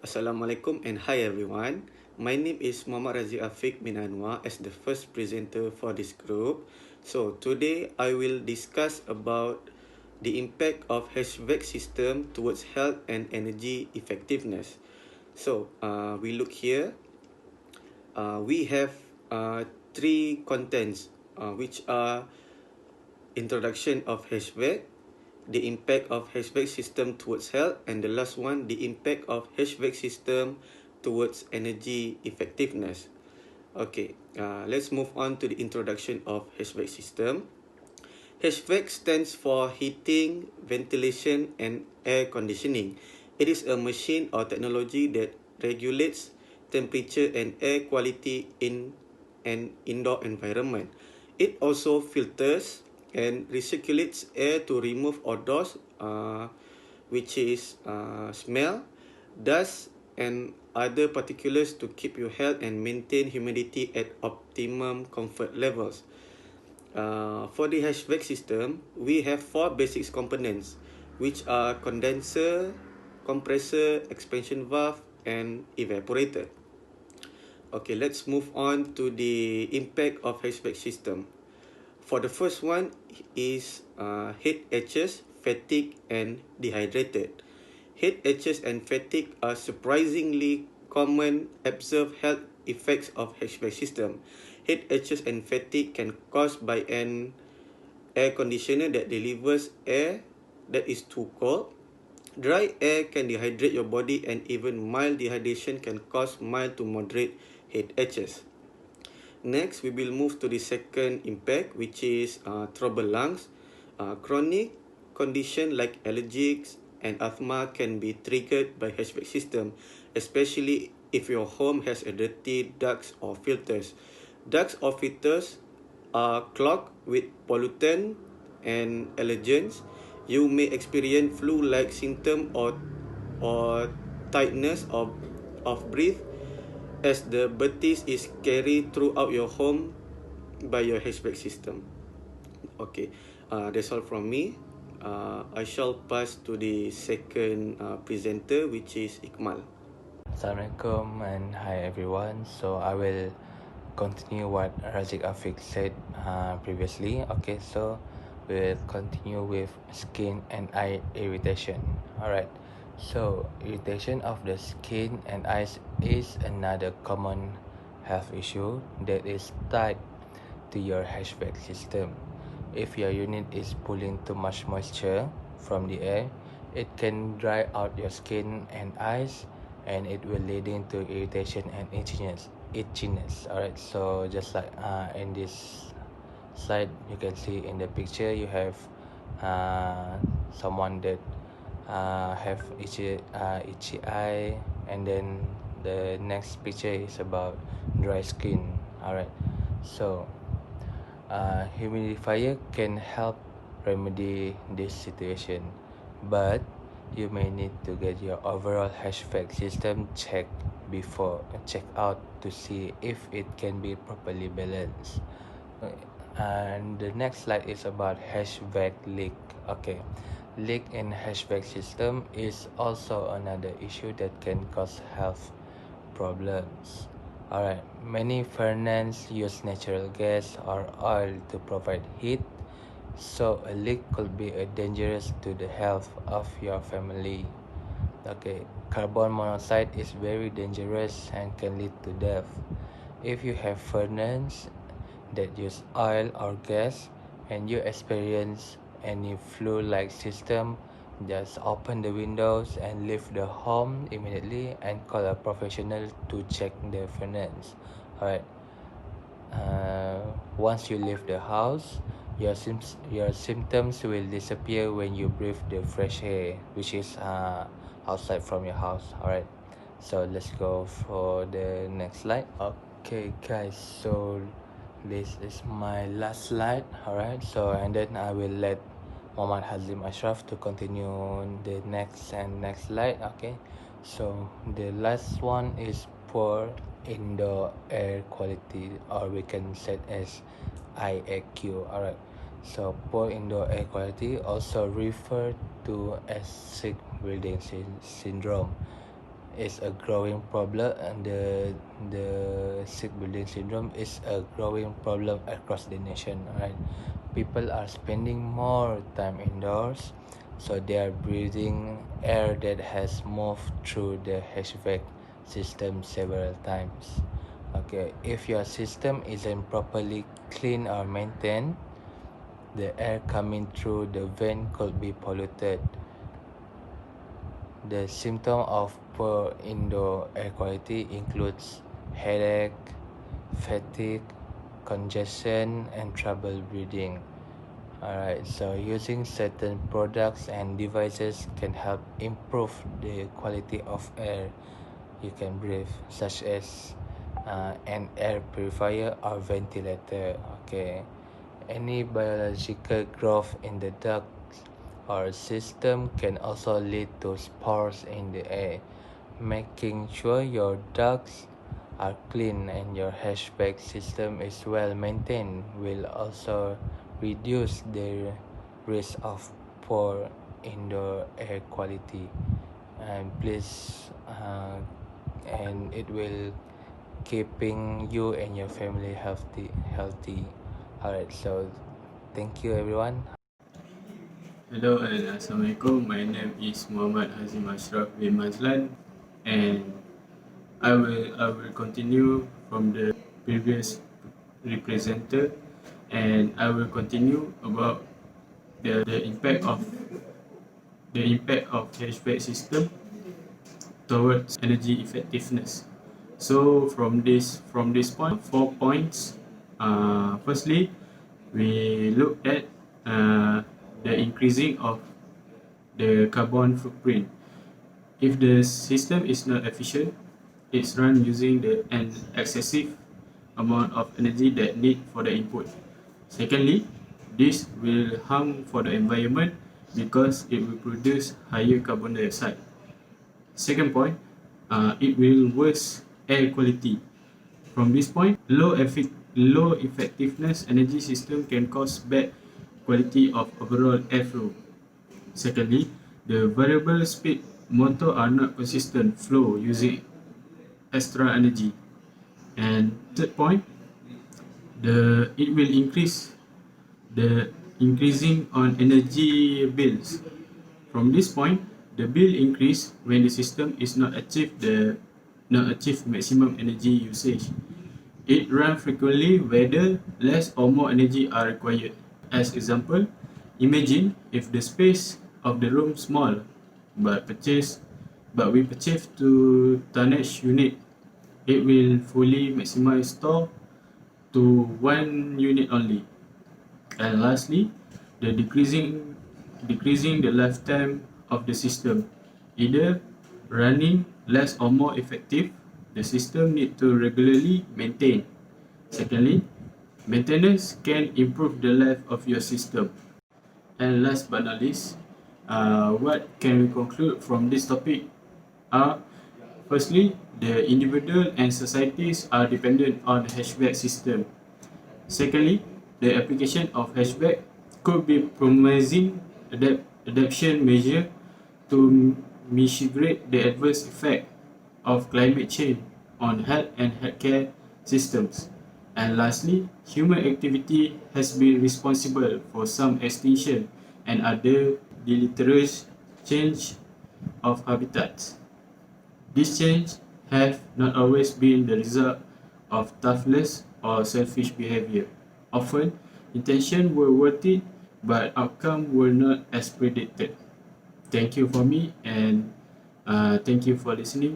Assalamualaikum and hi everyone. My name is Muhammad Razi Afiq bin Anwar as the first presenter for this group. So today I will discuss about the impact of HVAC system towards health and energy effectiveness. So we look here. We have three contents which are introduction of HVAC, the impact of HVAC system towards health, and the last one, the impact of HVAC system towards energy effectiveness. Okay, let's move on to the introduction of HVAC system. HVAC stands for heating, ventilation, and air conditioning. It is a machine or technology that regulates temperature and air quality in an indoor environment. It also filters and recirculates air to remove odors, which is smell, dust, and other particulars to keep you healthy and maintain humidity at optimum comfort levels. For the HVAC system, we have four basic components, which are condenser, compressor, expansion valve, and evaporator. Okay, let's move on to the impact of HVAC system. For the first one is heat edges, fatigue, and dehydrated. Heat edges and fatigue are surprisingly common observed health effects of HVAC system. Heat edges and fatigue can caused by an air conditioner that delivers air that is too cold. Dry air can dehydrate your body, and even mild dehydration can cause mild to moderate heat edges. Next, we will move to the second impact, which is trouble lungs. Chronic condition like allergies and asthma can be triggered by HVAC system, especially if your home has a dirty ducts or filters. Ducts or filters are clogged with pollutant and allergens. You may experience flu-like symptom or tightness of breath as the Bmmh is carried throughout your home by your HVAC system. Okay, that's all from me. I shall pass to the second presenter, which is Iqmal. Assalamualaikum and hi everyone. So I will continue what Razik Afiq said previously. Okay, so we'll continue with skin and eye irritation. Alright, so irritation of the skin and eyes is another common health issue that is tied to your HVAC system. If your unit is pulling too much moisture from the air, it can dry out your skin and eyes, and it will lead into irritation and itchiness. Alright, so just like in this slide, you can see in the picture you have someone that have itchy eye, and then the next picture is about dry skin. Alright, so humidifier can help remedy this situation, but you may need to get your overall HVAC system checked out to see if it can be properly balanced. And the next slide is about HVAC leak. Okay, leak in HVAC system is also another issue that can cause health problems. Alright, many furnaces use natural gas or oil to provide heat, so a leak could be dangerous to the health of your family. Okay, carbon monoxide is very dangerous and can lead to death. If you have furnaces that use oil or gas and you experience any flue-like system, just open the windows and leave the home immediately and call a professional to check the furnace. Alright. Once you leave the house, your symptoms will disappear when you breathe the fresh air, which is outside from your house. Alright. So let's go for the next slide. Okay, guys. So this is my last slide. Alright. So and then I will let Muhammad Hazim Ashraf to continue the next slide. Okay, so the last one is poor indoor air quality, or we can set as IAQ. Alright, so poor indoor air quality, also referred to as sick building syndrome, is a growing problem, and the sick building syndrome is a growing problem across the nation. Right, people are spending more time indoors, so they are breathing air that has moved through the HVAC system several times. Okay, if your system isn't properly clean or maintained, the air coming through the vent could be polluted. The symptom of poor indoor air quality includes headache, fatigue, congestion, and trouble breathing. Alright, so using certain products and devices can help improve the quality of air you can breathe, such as an air purifier or ventilator. Okay, any biological growth in the duct or system can also lead to spores in the air. Making sure your ducts are clean and your HVAC system is well maintained will also reduce the risk of poor indoor air quality. And please, and it will keeping you and your family healthy. Alright, so thank you everyone. Hello and Assalamualaikum. My name is Muhammad Hazim Ashraf bin Mazlan, and I will continue from the previous representer, and I will continue about the impact of HVAC system towards energy effectiveness. So from this point, 4 points. Firstly, we look at the increasing of the carbon footprint. If the system is not efficient, it's run using an excessive amount of energy that need for the input. Secondly, this will harm for the environment because it will produce higher carbon dioxide. Second point, it will worsen air quality. From this point, low effectiveness energy system can cause bad quality of overall airflow. Secondly, the variable speed motor are not consistent flow using extra energy. And third point, it will increasing on energy bills. From this point, the bill increase when the system is not achieve maximum energy usage. It runs frequently whether less or more energy are required. As example, imagine if the space of the room small, but we purchase two tonnage unit, it will fully maximize store to one unit only. And lastly, the decreasing the lifetime of the system, either running less or more effective. The system need to regularly maintain. Secondly, maintenance can improve the life of your system. And last but not least, what can we conclude from this topic are, firstly, the individual and societies are dependent on HVAC system. Secondly, the application of HVAC could be promising adaptation measure to mitigate the adverse effect of climate change on health and healthcare systems. And lastly, human activity has been responsible for some extinction and other deleterious change of habitats. These changes have not always been the result of toughness or selfish behavior. Often, intentions were worthy, but outcomes were not as predicted. Thank you for me, and thank you for listening.